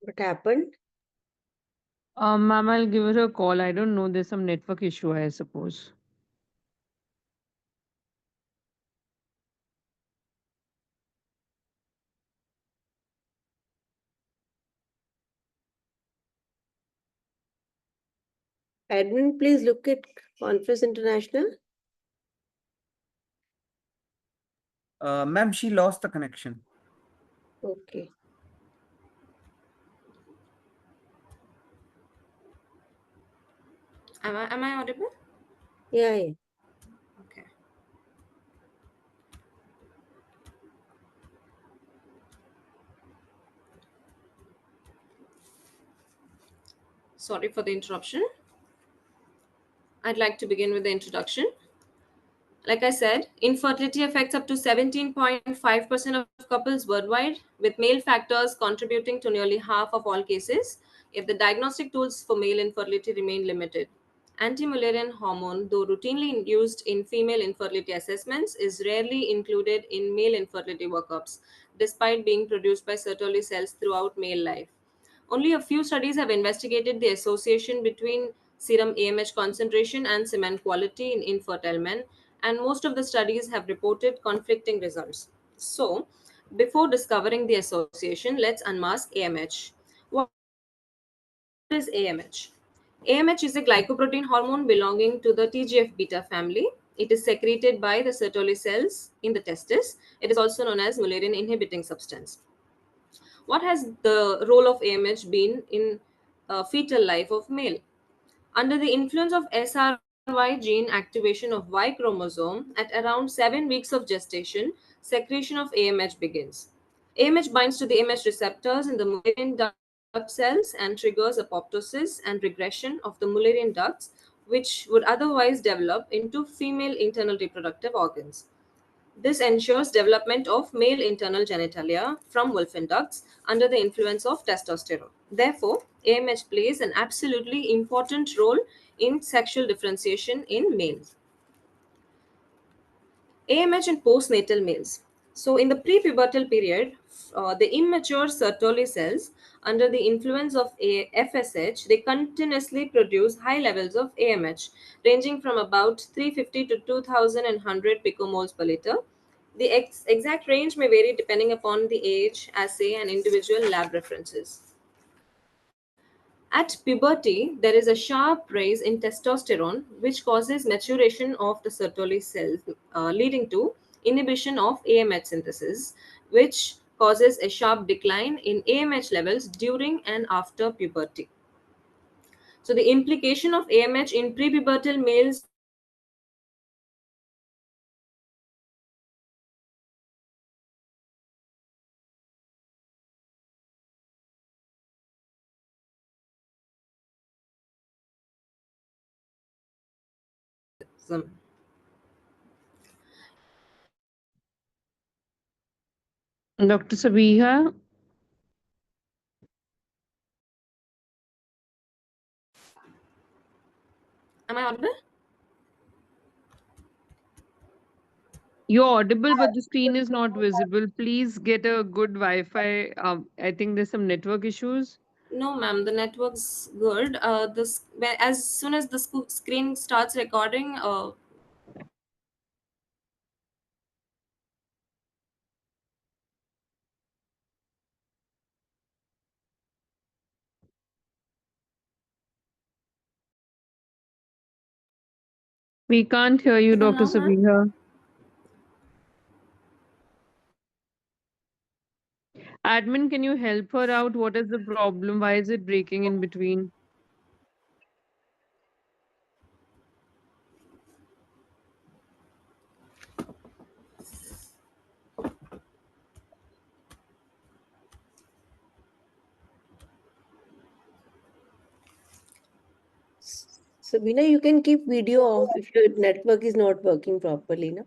What happened? Ma'am, I'll give her a call. I don't know. There's some network issue, I suppose. Admin, please look at Conference International. Ma'am, she lost the connection. Okay. Am I audible? Yeah, yeah. Okay. Sorry for the interruption. I'd like to begin with the introduction. Like I said, infertility affects up to 17.5% of couples worldwide, with male factors contributing to nearly half of all cases if the diagnostic tools for male infertility remain limited. Anti-Mullerian hormone, though routinely used in female infertility assessments, is rarely included in male infertility workups, despite being produced by Sertoli cells throughout male life. Only a few studies have investigated the association between serum AMH concentration and semen quality in infertile men, and most of the studies have reported conflicting results. So, before discovering the association, let's unmask AMH. What is AMH? AMH is a glycoprotein hormone belonging to the TGF beta family. It is secreted by the Sertoli cells in the testis. It is also known as Mullerian inhibiting substance. What has the role of AMH been in fetal life of male? Under the influence of SRY gene activation of Y chromosome, at around 7 weeks of gestation, secretion of AMH begins. AMH binds to the AMH receptors in the Mullerian duct cells and triggers apoptosis and regression of the Mullerian ducts, which would otherwise develop into female internal reproductive organs. This ensures development of male internal genitalia from Wolfram ducts under the influence of testosterone. Therefore, AMH plays an absolutely important role in sexual differentiation in males. AMH in postnatal males. So, in the prepubertal period, the immature Sertoli cells, under the influence of FSH, they continuously produce high levels of AMH, ranging from about 350 to 2100 picomoles per liter. The exact range may vary depending upon the age, assay, and individual lab references. At puberty, there is a sharp rise in testosterone, which causes maturation of the Sertoli cells, leading to inhibition of AMH synthesis, which causes a sharp decline in AMH levels during and after puberty. So, the implication of AMH in prepubertal males include increased some. Dr. Sabiha, Am I audible? you're audible, but the screen is not visible. Please get a good Wi-Fi. I think there's some network issues. No, ma'am. The network's good. As soon as the screen starts recording, We can't hear you, audible Dr. now, ma'am. Sabiha. Admin, can you help her out? What is the problem? Why is it breaking in between? Sabina, you can keep video off if your network is not working properly, no?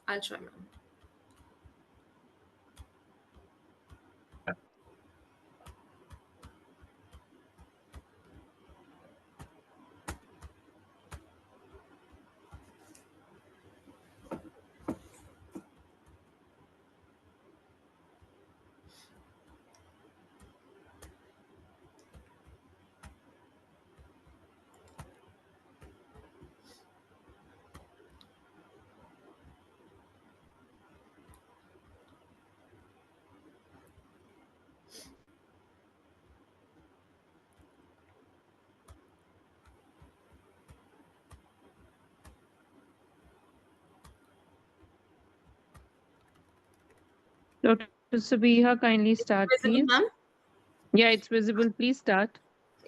I'll try, ma'am. Dr. Sabiha, kindly start, Visible, please. ma'am? Yeah, it's visible. Please start.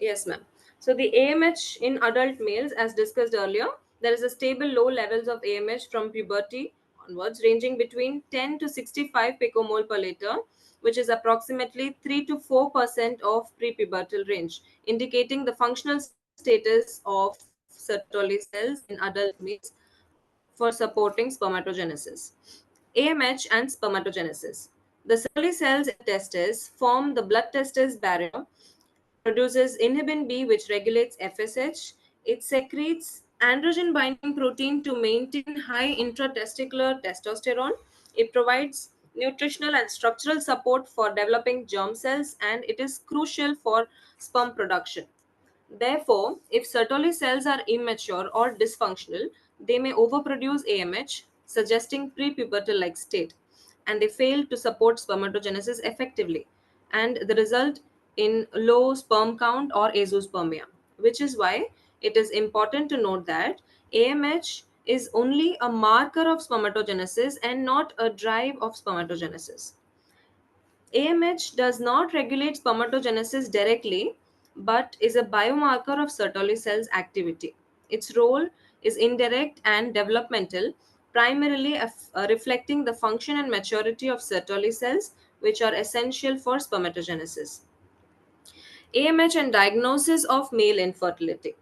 Yes, ma'am. So the AMH in adult males, as discussed earlier, there is a stable low levels of AMH from puberty onwards, ranging between 10 to 65 picomole per liter, which is approximately 3 to 4% of prepubertal range, indicating the functional status of Sertoli cells in adult males for supporting spermatogenesis. AMH and spermatogenesis. The Sertoli cells in the testes form the blood testis barrier, produces inhibin B, which regulates FSH. It secretes androgen binding protein to maintain high intratesticular testosterone. It provides nutritional and structural support for developing germ cells, and it is crucial for sperm production. Therefore, if Sertoli cells are immature or dysfunctional, they may overproduce AMH, suggesting prepubertal like state, and they fail to support spermatogenesis effectively, and the result in low sperm count or azoospermia, which is why it is important to note that AMH is only a marker of spermatogenesis and not a drive of spermatogenesis. AMH does not regulate spermatogenesis directly, but is a biomarker of Sertoli cells activity. Its role is indirect and developmental, primarily reflecting the function and maturity of Sertoli cells, which are essential for spermatogenesis. AMH and diagnosis of male infertility.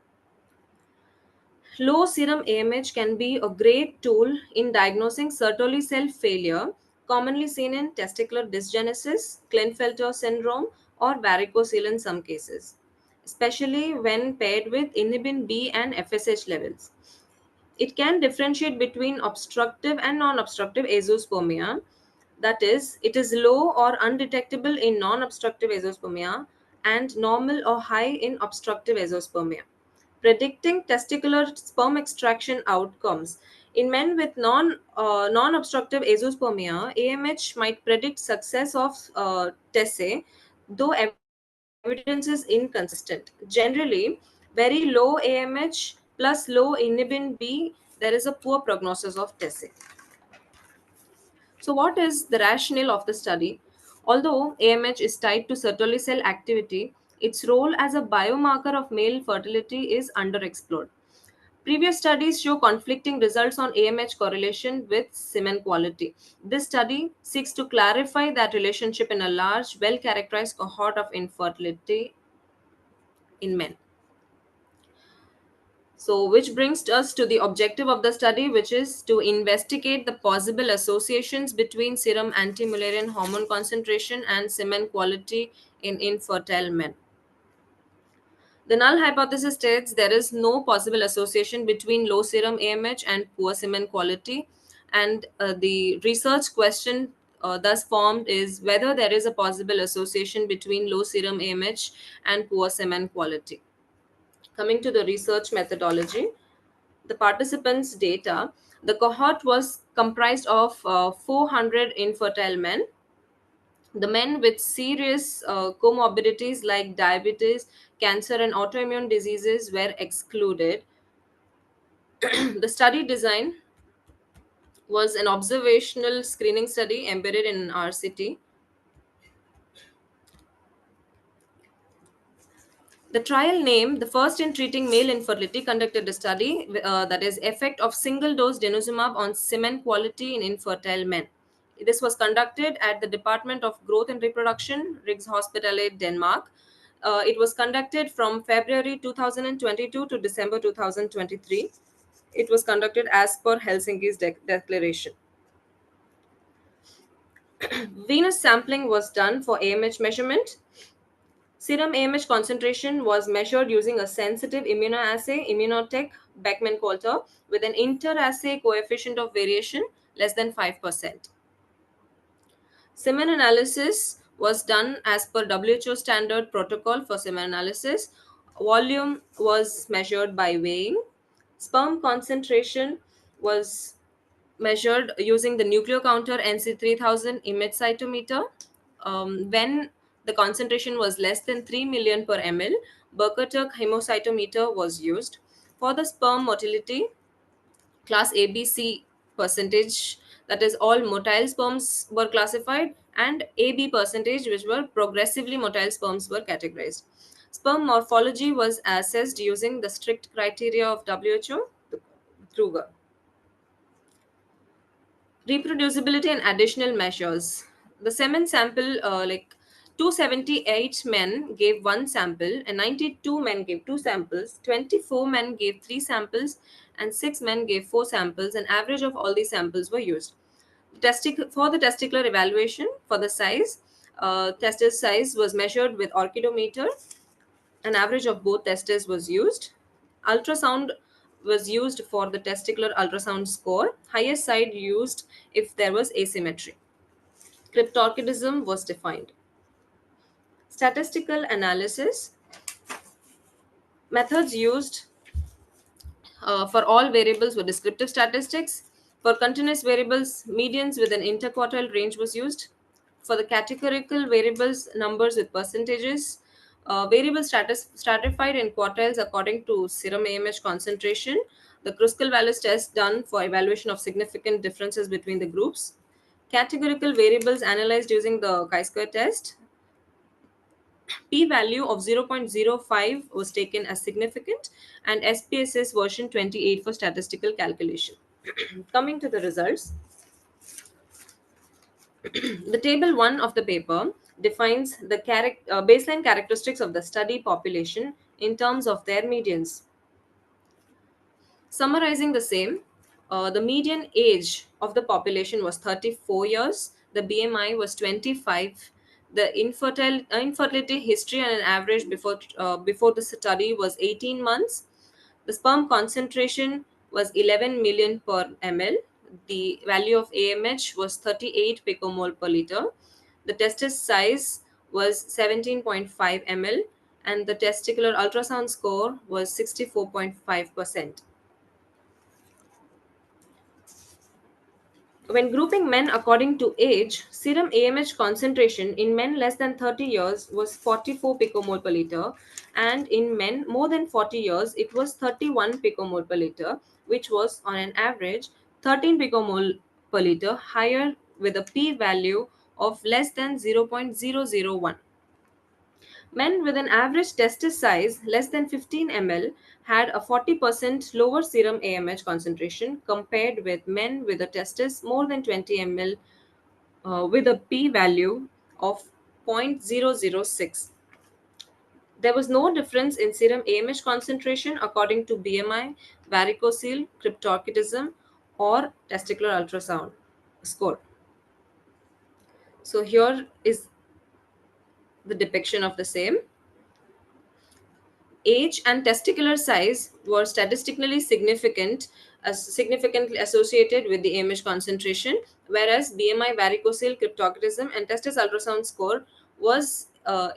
Low serum AMH can be a great tool in diagnosing Sertoli cell failure, commonly seen in testicular dysgenesis, Klinefelter syndrome, or varicocele in some cases, especially when paired with inhibin B and FSH levels. It can differentiate between obstructive and non-obstructive azoospermia. That is, it is low or undetectable in non-obstructive azoospermia and normal or high in obstructive azoospermia. Predicting testicular sperm extraction outcomes. In men with non-obstructive azoospermia, AMH might predict success of TESE, though evidence is inconsistent. Generally, very low AMH plus low inhibin B, there is a poor prognosis of TESE. So, what is the rationale of the study? Although AMH is tied to Sertoli cell activity, its role as a biomarker of male fertility is underexplored. Previous studies show conflicting results on AMH correlation with semen quality. This study seeks to clarify that relationship in a large, well characterized cohort of infertility in men. So, which brings us to the objective of the study, which is to investigate the possible associations between serum anti-Mullerian hormone concentration and semen quality in infertile men. The null hypothesis states there is no possible association between low serum AMH and poor semen quality, and the research question thus formed is whether there is a possible association between low serum AMH and poor semen quality. Coming to the research methodology, the participants' data, the cohort was comprised of 400 infertile men. The men with serious comorbidities like diabetes, cancer, and autoimmune diseases were excluded. The study design was an observational screening study embedded in an RCT. The trial name, the first in treating male infertility, conducted a study that is effect of single dose denosumab on semen quality in infertile men. This was conducted at the Department of Growth and Reproduction, Rigshospitalet, Denmark. It was conducted from February 2022 to December 2023. It was conducted as per Helsinki's declaration. Venous sampling was done for AMH measurement. Serum AMH concentration was measured using a sensitive immunoassay, Immunotech Beckman-Coulter, with an inter-assay coefficient of variation less than 5%. Semen analysis was done as per WHO standard protocol for semen analysis. Volume was measured by weighing. Sperm concentration was measured using the nucleocounter NC3000 image cytometer. When the concentration was less than 3 million per ml, Burker-Turk hemocytometer was used. For the sperm motility, class ABC percentage, that is all motile sperms were classified, and AB percentage, which were progressively motile sperms, were categorized. Sperm morphology was assessed using the strict criteria of WHO, Kruger. Reproducibility and additional measures. The semen sample, 278 men gave one sample, and 92 men gave two samples, 24 men gave three samples, and 6 men gave four samples. An average of all these samples were used. For the testicular evaluation, for the size, testis size was measured with orchidometer. An average of both testes was used. Ultrasound was used for the testicular ultrasound score. Highest side used if there was asymmetry. Cryptorchidism was defined. Statistical analysis. Methods used for all variables were descriptive statistics. For continuous variables, medians with an interquartile range was used. For the categorical variables, numbers with percentages. Variables stratified in quartiles according to serum AMH concentration. The Kruskal-Wallis test done for evaluation of significant differences between the groups. Categorical variables analyzed using the chi-square test. P-value of 0.05 was taken as significant, and SPSS version 28 for statistical calculation. Coming to the results, the table 1 of the paper defines the baseline characteristics of the study population in terms of their medians. Summarizing the same, the median age of the population was 34 years, the BMI was 25, the infertility history and an average before the study was 18 months, the sperm concentration was 11 million per ml, the value of AMH was 38 picomole per liter, the testis size was 17.5 ml, and the testicular ultrasound score was 64.5%. When grouping men according to age, serum AMH concentration in men less than 30 years was 44 picomole per liter, and in men more than 40 years, it was 31 picomole per liter, which was on an average 13 picomole per liter higher with a p-value of less than 0.001. Men with an average testis size less than 15 ml had a 40% lower serum AMH concentration compared with men with a testis more than 20 ml with a p value of 0.006. There was no difference in serum AMH concentration according to BMI, varicocele, cryptorchidism, or testicular ultrasound score. So here is the depiction of the same. Age and testicular size were statistically significantly associated with the AMH concentration, whereas BMI, varicocele, cryptorchidism, and testis ultrasound score was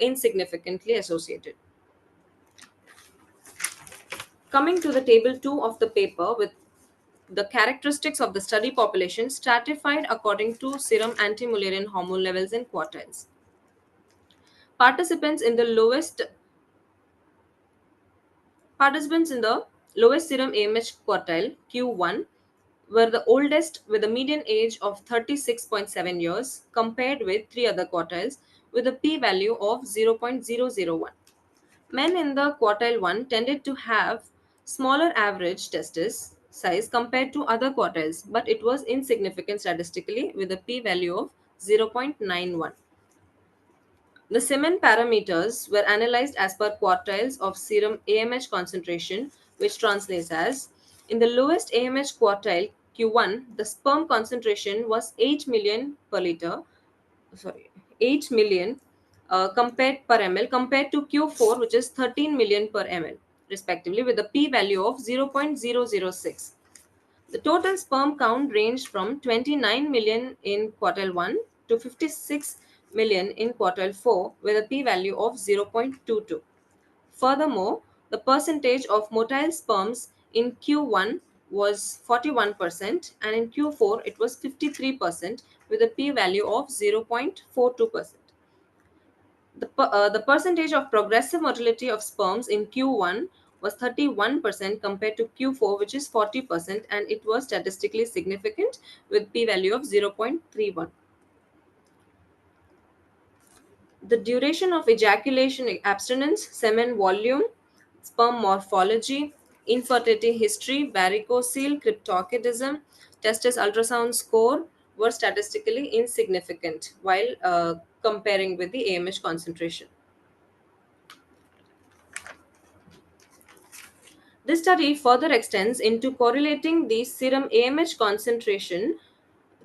insignificantly associated. Coming to the table 2 of the paper with the characteristics of the study population stratified according to serum anti-Mullerian hormone levels in quartiles. Participants in the lowest serum AMH quartile, Q1, were the oldest with a median age of 36.7 years compared with 3 other quartiles with a p-value of 0.001. Men in the quartile 1 tended to have smaller average testis size compared to other quartiles, but it was insignificant statistically with a p-value of 0.91. The semen parameters were analyzed as per quartiles of serum AMH concentration, which translates as in the lowest AMH quartile Q1, the sperm concentration was 8 million per liter, 8 million compared per ml compared to Q4, which is 13 million per ml, respectively, with a p-value of 0.006. The total sperm count ranged from 29 million in quartile 1 to 56 million in quartile 4 with a p-value of 0.22. Furthermore, the percentage of motile sperms in Q1 was 41% and in Q4 it was 53% with a p-value of 0.42%. The percentage of progressive motility of sperms in Q1 was 31% compared to Q4, which is 40%, and it was statistically significant with p-value of 0.31. The duration of ejaculation abstinence, semen volume, sperm morphology, infertility history, varicocele, cryptorchidism, testis ultrasound score were statistically insignificant while comparing with the AMH concentration. This study further extends into correlating the serum AMH concentration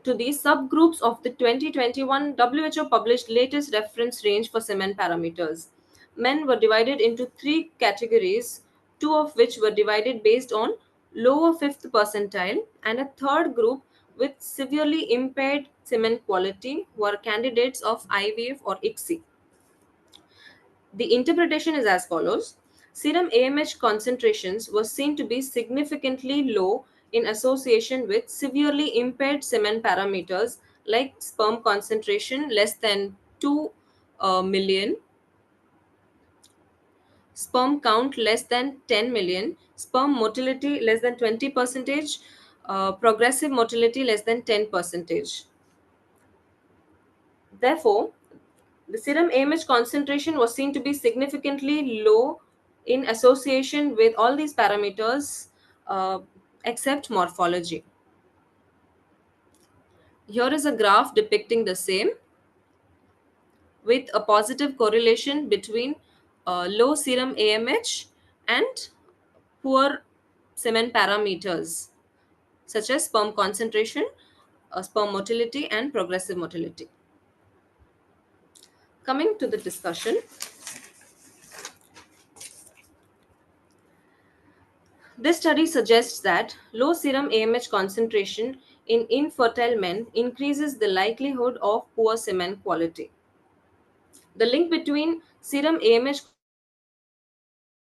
to the subgroups of the 2021 WHO published latest reference range for semen parameters. Men were divided into three categories, two of which were divided based on lower fifth percentile, and a third group with severely impaired semen quality were candidates of IVF or ICSI. The interpretation is as follows. Serum AMH concentrations were seen to be significantly low in association with severely impaired semen parameters like sperm concentration less than 2 million, sperm count less than 10 million, sperm motility less than 20 percentage, progressive motility less than 10 percentage. Therefore, the serum AMH concentration was seen to be significantly low in association with all these parameters except morphology. Here is a graph depicting the same with a positive correlation between low serum AMH and poor semen parameters such as sperm concentration, sperm motility, and progressive motility. Coming to the discussion, this study suggests that low serum AMH concentration in infertile men increases the likelihood of poor semen quality. The link between serum AMH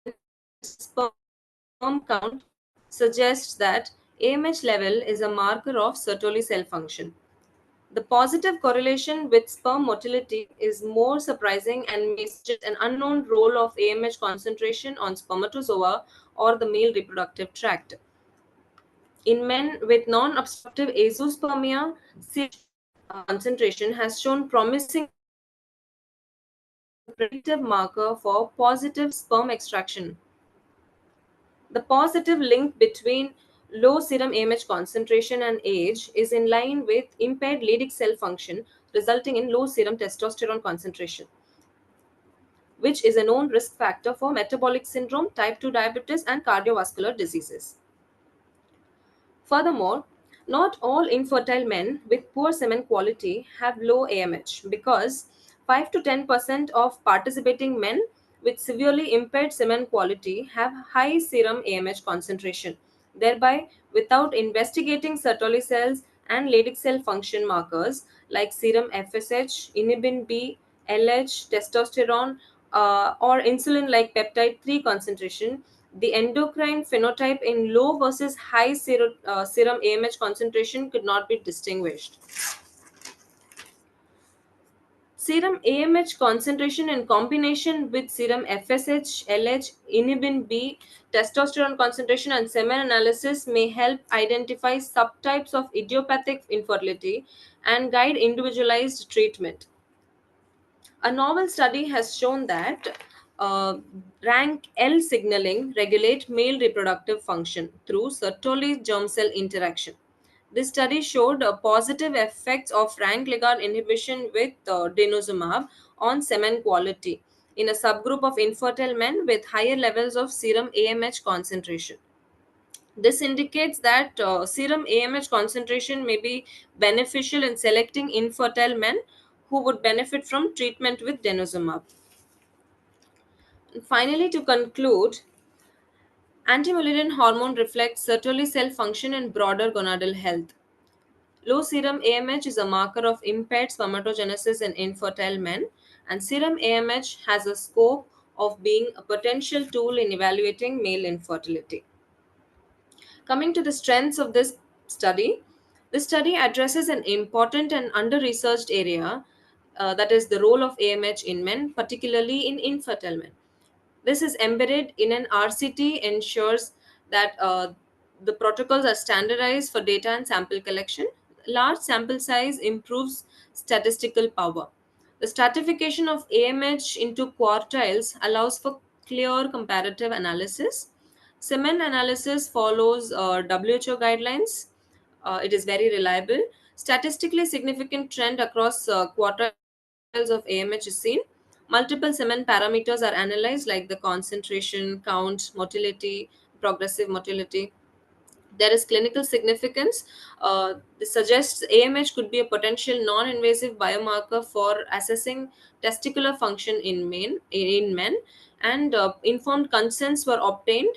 and sperm count suggests that AMH level is a marker of Sertoli cell function. The positive correlation with sperm motility is more surprising and may suggest an unknown role of AMH concentration on spermatozoa or the male reproductive tract. In men with non-obstructive azoospermia, serum concentration has shown promising predictive marker for positive sperm extraction. The positive link between low serum AMH concentration and age is in line with impaired Leydig cell function, resulting in low serum testosterone concentration, which is a known risk factor for metabolic syndrome, type 2 diabetes, and cardiovascular diseases. Furthermore, not all infertile men with poor semen quality have low AMH because 5 to 10% of participating men with severely impaired semen quality have high serum AMH concentration. Thereby, without investigating Sertoli cells and Leydig cell function markers like serum FSH, inhibin B, LH, testosterone, or insulin like peptide 3 concentration, the endocrine phenotype in low versus high serum AMH concentration could not be distinguished. Serum AMH concentration in combination with serum FSH, LH, inhibin B, testosterone concentration, and semen analysis may help identify subtypes of idiopathic infertility and guide individualized treatment. A novel study has shown that rank L signaling regulate male reproductive function through Sertoli germ cell interaction. This study showed positive effects of rank ligand inhibition with denosumab on semen quality in a subgroup of infertile men with higher levels of serum AMH concentration. This indicates that serum AMH concentration may be beneficial in selecting infertile men who would benefit from treatment with denosumab. And finally, to conclude, anti-Mullerian hormone reflects Sertoli cell function and broader gonadal health. Low serum AMH is a marker of impaired spermatogenesis in infertile men, and serum AMH has a scope of being a potential tool in evaluating male infertility. Coming to the strengths of this study addresses an important and under-researched area, that is the role of AMH in men, particularly in infertile men. This is embedded in an RCT, ensures that the protocols are standardized for data and sample collection. Large sample size improves statistical power. The stratification of AMH into quartiles allows for clear comparative analysis. Semen analysis follows WHO guidelines. It is very reliable. Statistically significant trend across quartiles of AMH is seen. Multiple semen parameters are analyzed, like the concentration, count, motility, progressive motility. There is clinical significance. This suggests AMH could be a potential non-invasive biomarker for assessing testicular function in men, and informed consents were obtained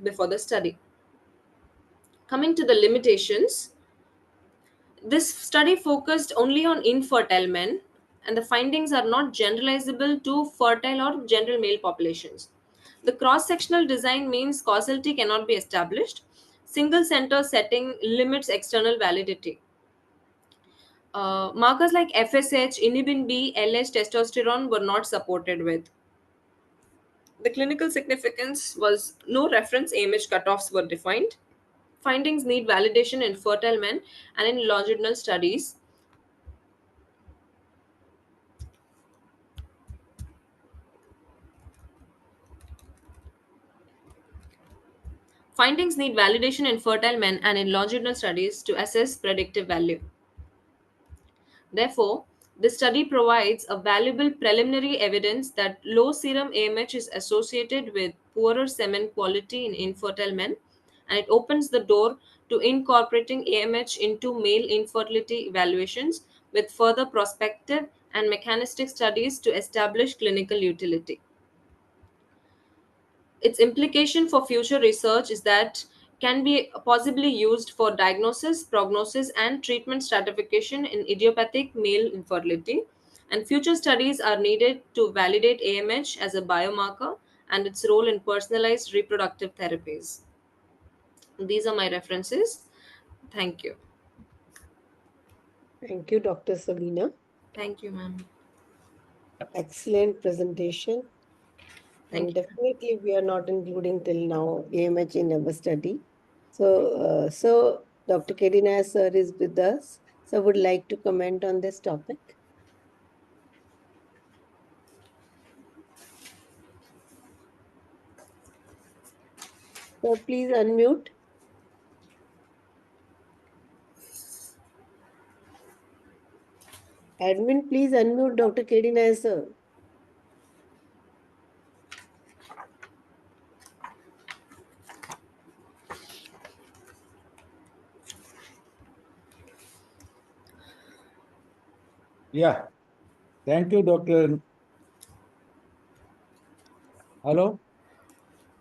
before the study. Coming to the limitations, this study focused only on infertile men, and the findings are not generalizable to fertile or general male populations. The cross sectional design means causality cannot be established. Single center setting limits external validity. Markers like FSH, inhibin B, LH, testosterone were not supported with. The clinical significance was no reference AMH cutoffs were defined. Findings need validation in fertile men and in longitudinal studies. Findings need validation in fertile men and in longitudinal studies to assess predictive value. Therefore, this study provides a valuable preliminary evidence that low serum AMH is associated with poorer semen quality in infertile men, and it opens the door to incorporating AMH into male infertility evaluations with further prospective and mechanistic studies to establish clinical utility. Its implication for future research is that can be possibly used for diagnosis, prognosis, and treatment stratification in idiopathic male infertility. And future studies are needed to validate AMH as a biomarker and its role in personalized reproductive therapies. These are my references. Thank you. Thank you, Dr. Sabina. Thank you, ma'am. Excellent presentation. Thank And you. definitely we are not including till now AMH in our study. So Dr. Kedina sir is with us. So would like to comment on this topic. So please unmute. Admin, please unmute Dr. Kedina sir. Yeah. Thank you, Dr. Hello?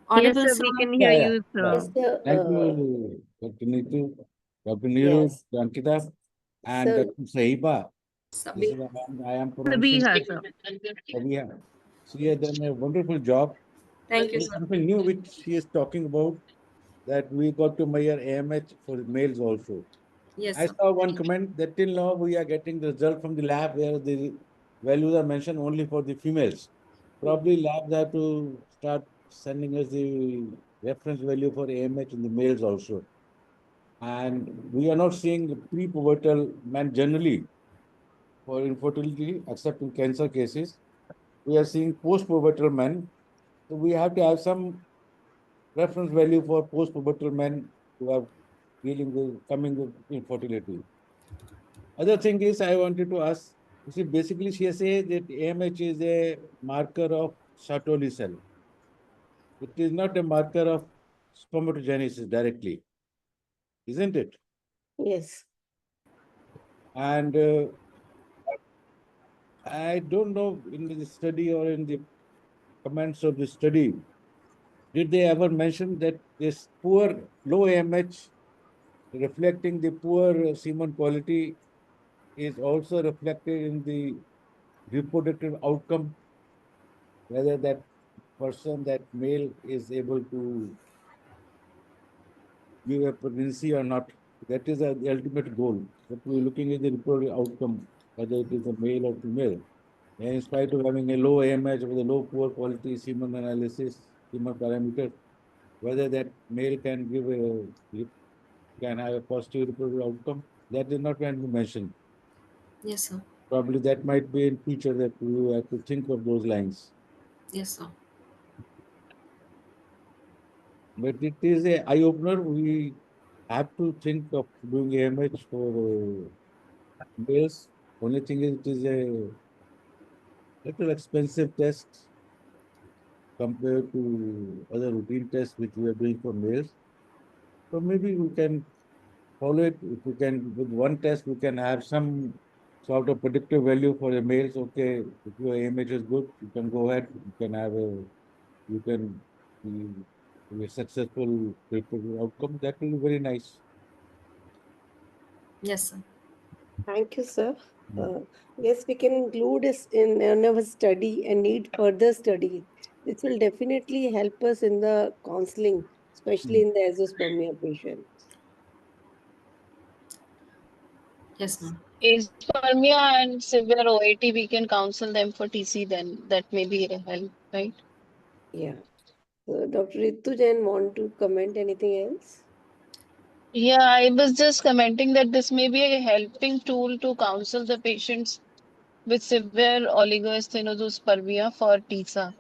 Audible, Yes, sir, sir? we can hear Yeah, yeah. you, sir. Yes, sir. Thank you, Dr. Neetu, Dr. Neeru, Yes. Ankita, and Sir. Dr. Sahiba. This is, I am pronouncing Sabiha, sir. Sabiha. She has done a wonderful job. Thank you, There's sir. something new which she is talking about, that we got to measure AMH for males also. Yes, I sir. saw one comment that till now we are getting the result from the lab where the values are mentioned only for the females. Probably labs have to start sending us the reference value for AMH in the males also. And we are not seeing the pre-pubertal men generally for infertility, except in cancer cases. We are seeing post-pubertal men. So we have to have some reference value for post-pubertal men who are dealing with coming with infertility. Other thing is I wanted to ask, you see, basically she says that AMH is a marker of Sertoli cell. It is not a marker of spermatogenesis directly, isn't it? Yes. And I don't know in the study or in the comments of the study, did they ever mention that this poor low AMH reflecting the poor semen quality is also reflected in the reproductive outcome, whether that person, that male, is able to give a pregnancy or not? That is the ultimate goal. But we're looking at the reproductive outcome, whether it is a male or female. And in spite of having a low AMH with a low poor quality semen analysis, semen parameter, whether that male can give can have a positive reproductive outcome, that is not going to be mentioned. Yes, sir. Probably that might be in future that you have to think of those lines. Yes, sir. But it is a eye opener. We have to think of doing AMH for males. Only thing is, it is a little expensive test compared to other routine tests which we are doing for males. So maybe we can follow it. If we can, with one test, we can have some sort of predictive value for the males. Okay, if your AMH is good, you can go ahead. You can have a, you can be a successful predictive outcome. That will be very nice. Yes, sir. Thank you, sir. Yes, we can include this in our study and need further study. This will definitely help us in the counseling, especially in the azoospermia patients. Yes, ma'am. Azoospermia and severe OAT, we can counsel them for TC then. That may be a help, right? Yeah. So, Dr. Ritu Jain, want to comment anything else? Yeah, I was just commenting that this may be a helping tool to counsel the patients with severe oligoasthenospermia for TISA.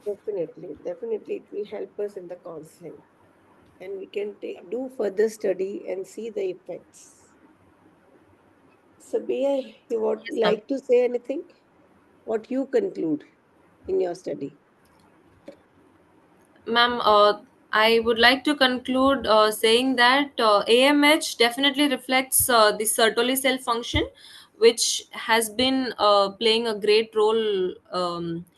Definitely, it will help us in the counseling. And we can do further study and see the effects. Sabia, you would Yes, ma'am. like to say anything? What you conclude in your study? Ma'am, I would like to conclude saying that AMH definitely reflects the Sertoli cell function, which has been playing a great role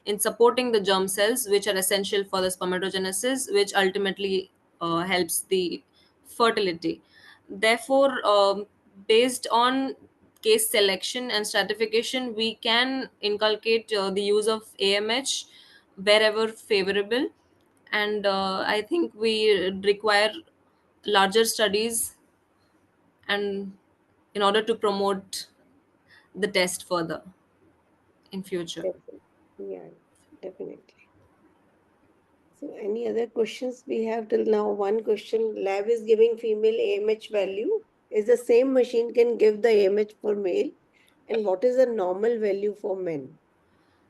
in supporting the germ cells, which are essential for the spermatogenesis, which ultimately helps the fertility. Therefore, based on case selection and stratification, we can inculcate the use of AMH wherever favorable, and I think we require larger studies and in order to promote the test further in future. Definitely. Yeah, definitely. So, any other questions we have till now? One question: lab is giving female AMH value. Is the same machine can give the AMH for male? And what is the normal value for men?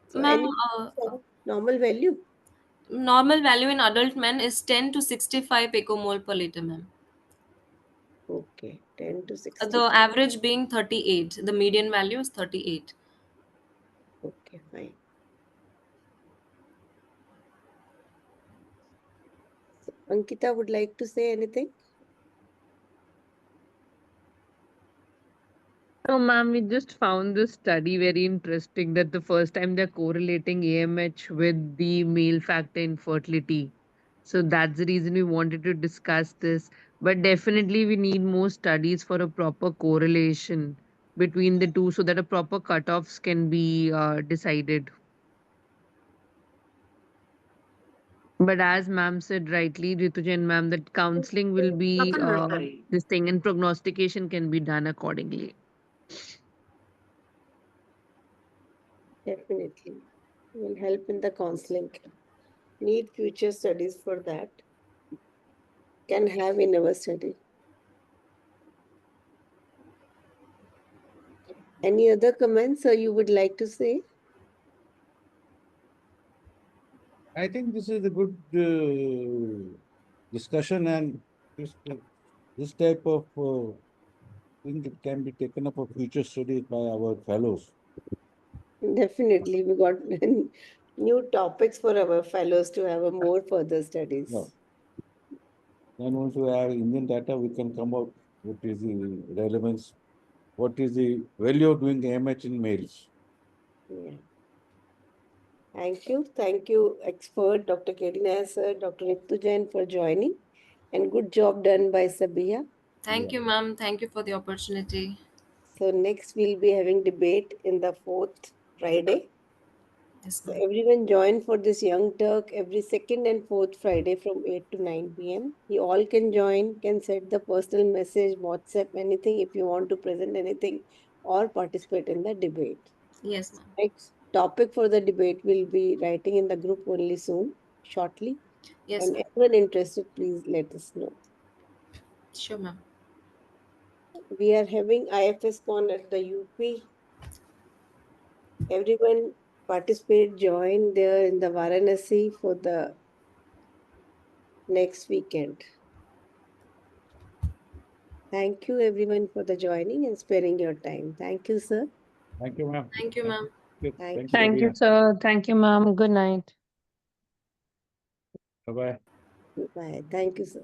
So, Ma'am, any normal value? normal value in adult men is 10 to 65 picomole per liter, ma'am. Okay, 10 to The 65. average being 38, the median value is 38. Okay, fine. So, Ankita would like to say anything? No, ma'am, we just found this study very interesting that the first time they're correlating AMH with the male factor infertility. So that's the reason we wanted to discuss this. But definitely, we need more studies for a proper correlation between the two so that a proper cutoffs can be decided. But as ma'am said rightly, Ritujan ma'am, that counseling will be this thing and prognostication can be done accordingly. Definitely. Will help in the counseling. Need future studies for that. Can have in our study. Any other comments you would like to say? I think this is a good discussion, and this type of thing that can be taken up for future studies by our fellows. Definitely, we got new topics for our fellows to have a more further studies. No. Then once we have Indian data, we can come out what is the relevance, what is the value of doing AMH in males. Yeah. Thank you, expert Dr. Kedina sir, Dr. Ritu Jain for joining, and good job done by Sabia. Thank you, ma'am. Thank you for the opportunity. So next we'll be having debate in the 4th Friday. Yes, So ma'am. everyone join for this Young Turk every second and fourth Friday from 8 to 9 p.m. You all can join, can send the personal message, WhatsApp, anything if you want to present anything or participate in the debate. Yes, ma'am. Next topic for the debate will be writing in the group only soon, shortly. Yes, And ma'am. everyone interested, please let us know. Sure, ma'am. We are having IFS Con at the UP. Everyone participate, join there in the Varanasi for the next weekend. Thank you everyone for the joining and sparing your time. Thank you, sir. Thank you, ma'am. Thank you, ma'am. Thank Thank you, Thank you, everyone. sir. Thank you, ma'am. Good night. Bye-bye. Bye. Thank you, sir.